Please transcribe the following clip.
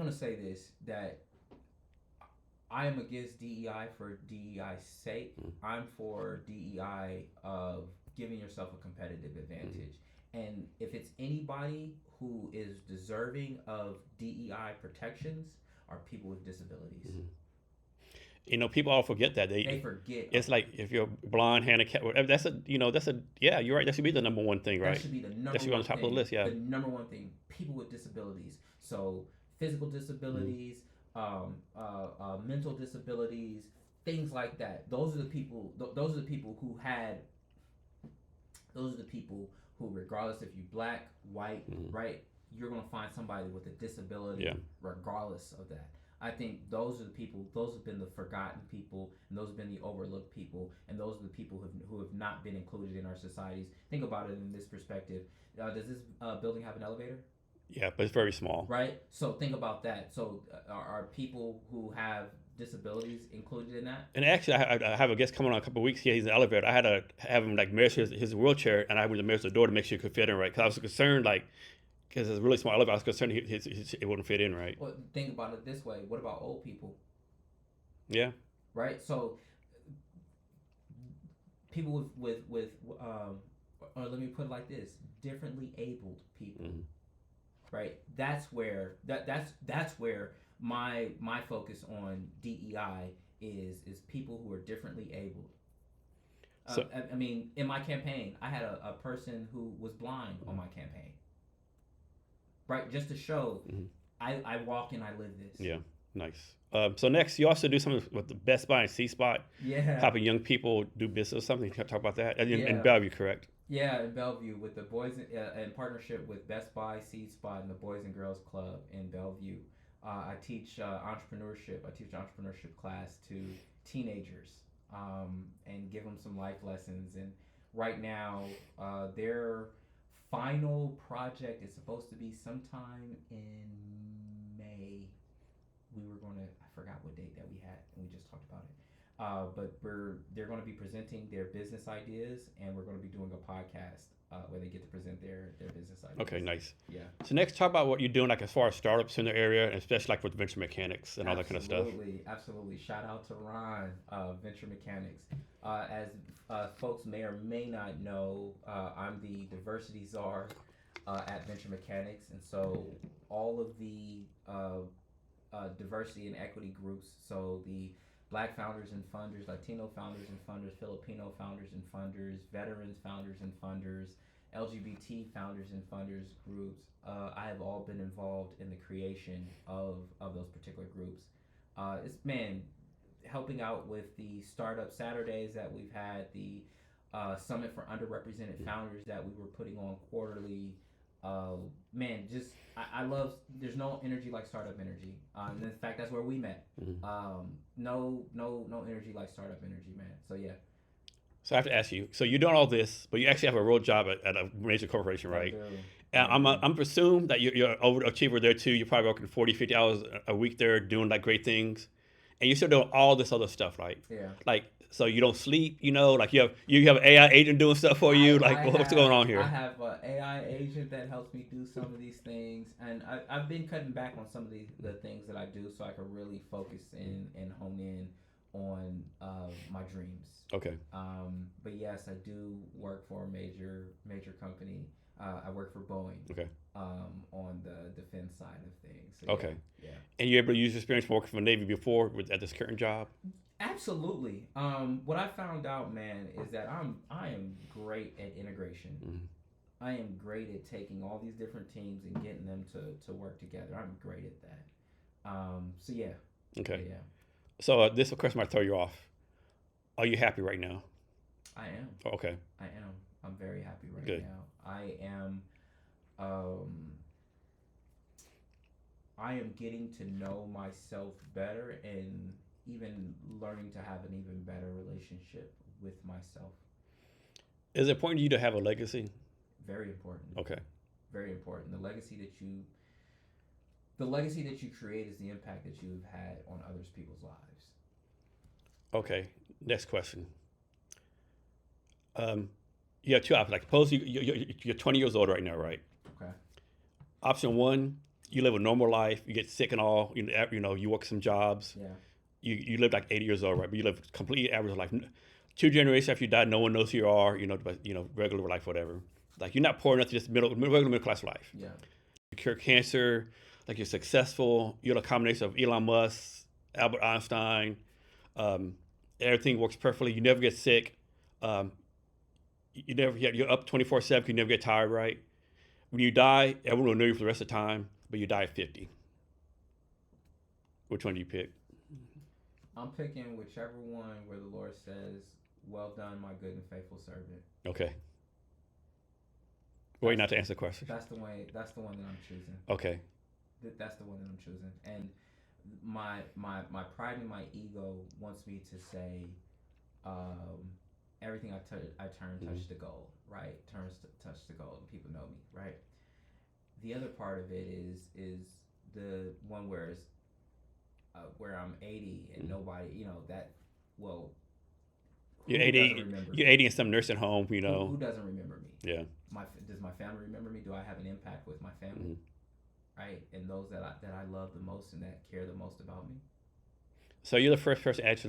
gonna say this, that I am against DEI for DEI's sake. I'm for DEI of giving yourself a competitive advantage. And if it's anybody who is deserving of DEI protections, are people with disabilities. People all forget that They forget it's like if you're blind, handicapped, whatever. Yeah, you're right. That should be the number one thing, that right? should be the That number should be on one the top of the thing. list. Yeah. The number one thing. People with disabilities. So physical disabilities, mental disabilities, things like that. Those are the people. Those are the people who had. Those are the people who, regardless if you black, white, right, you're gonna find somebody with a disability, Yeah. regardless of that. I think those are the people. Those have been the forgotten people, and those have been the overlooked people, and those are the people who have not been included in our societies. Think about it in this perspective. Does this building have an elevator? Yeah, but it's very small. Right. So think about that. So are people who have disabilities included in that? And actually, I have a guest coming on in a couple of weeks. He's in the elevator. I had to have him like measure his wheelchair, and I went to measure the door to make sure he could fit in right. Because I was concerned, like, because it's a really small elevator, I was concerned it wouldn't fit in right. Well, think about it this way. What about old people? Yeah. Right. So people or let me put it like this: differently abled people. Right. That's where my focus on DEI is people who are differently abled. So I mean, in my campaign, I had a person who was blind on my campaign. Right, just to show I walk and I live this. yeah, nice. So next, you also do something with the Best Buy and C Spot, Yeah. helping young people do business or something. Can you talk about that? In Yeah. Bellevue, correct? Yeah, in Bellevue with the boys in partnership with Best Buy, Seed Spot, and the Boys and Girls Club in Bellevue. I teach entrepreneurship. I teach entrepreneurship class to teenagers and give them some life lessons. And right now, their final project is supposed to be sometime in May. We were going to, I forgot what date that we had, and we just talked about it. But they're going to be presenting their business ideas, and we're going to be doing a podcast where they get to present their business ideas. Okay, nice. Yeah. So next, talk about what you're doing, like as far as startups in the area, and especially like with venture mechanics and all that kind of stuff. Absolutely. Shout out to Ron, Venture Mechanics. As folks may or may not know, I'm the diversity czar at Venture Mechanics, and so all of the diversity and equity groups, so the Black founders and funders, Latino founders and funders, Filipino founders and funders, veterans founders and funders, LGBT founders and funders groups. I have all been involved in the creation of those particular groups. It's helping out with the startup Saturdays that we've had, the summit for underrepresented founders that we were putting on quarterly. I love. There's no energy like startup energy. And in fact, that's where we met. No energy like startup energy, man. So yeah. So I have to ask you. So you're doing all this, but you actually have a real job at a major corporation, right? And I'm presumed that you're an overachiever there too. You're probably working 40, 50 hours a week there, doing like great things, and you're still doing all this other stuff, right? Yeah. Like, so you don't sleep, like you have an AI agent doing stuff for you. What's going on here? I have an AI agent that helps me do some of these things, and I've been cutting back on some of the things that I do so I can really focus in and hone in on my dreams. Okay. But yes, I do work for a major company. I work for Boeing. Okay. On the defense side of things. So okay. Yeah. And you're able to use your experience working for the Navy before at this current job? Absolutely. What I found out, man, is that I am great at integration. I am great at taking all these different teams and getting them to work together. I'm great at that. So yeah. Okay. Yeah. So this question might throw you off. Are you happy right now? I am. Okay. I am. I'm very happy right Good. now. I am. I am getting to know myself better and even learning to have an even better relationship with myself. Is it important to you to have a legacy? Very important. Okay. Very important. The legacy that you create is the impact that you've had on others people's lives. Okay. Next question. You have two options. Like, suppose you're 20 years old right now, right? Okay. Option one, you live a normal life. You get sick and all. You work some jobs. Yeah. You live like 80 years old, right? But you live completely average life. 2 generations after you die, no one knows who you are. But regular life, whatever. Like you're not poor enough to just regular middle class life. Yeah. You cure cancer. Like you're successful. You're a combination of Elon Musk, Albert Einstein. Everything works perfectly. You never get sick. You're up 24/7. You never get tired, right? When you die, everyone will know you for the rest of the time, but you die at 50. Which one do you pick? I'm picking whichever one where the Lord says, "Well done, my good and faithful servant." Okay. Wait, not to answer the question. That's the way. That's the one that I'm choosing. Okay. That's the one that I'm choosing. And my pride and my ego wants me to say, everything I turn touch the goal, right? Touch the goal, and people know me, right? The other part of it is the one where it's where I'm 80 and nobody, that. Well, You're who 80. doesn't remember You're me? 80 in some nursing home. Who doesn't remember me? Yeah. Does my family remember me? Do I have an impact with my family? Right, and those that I love the most and that care the most about me. So you're the first person to answer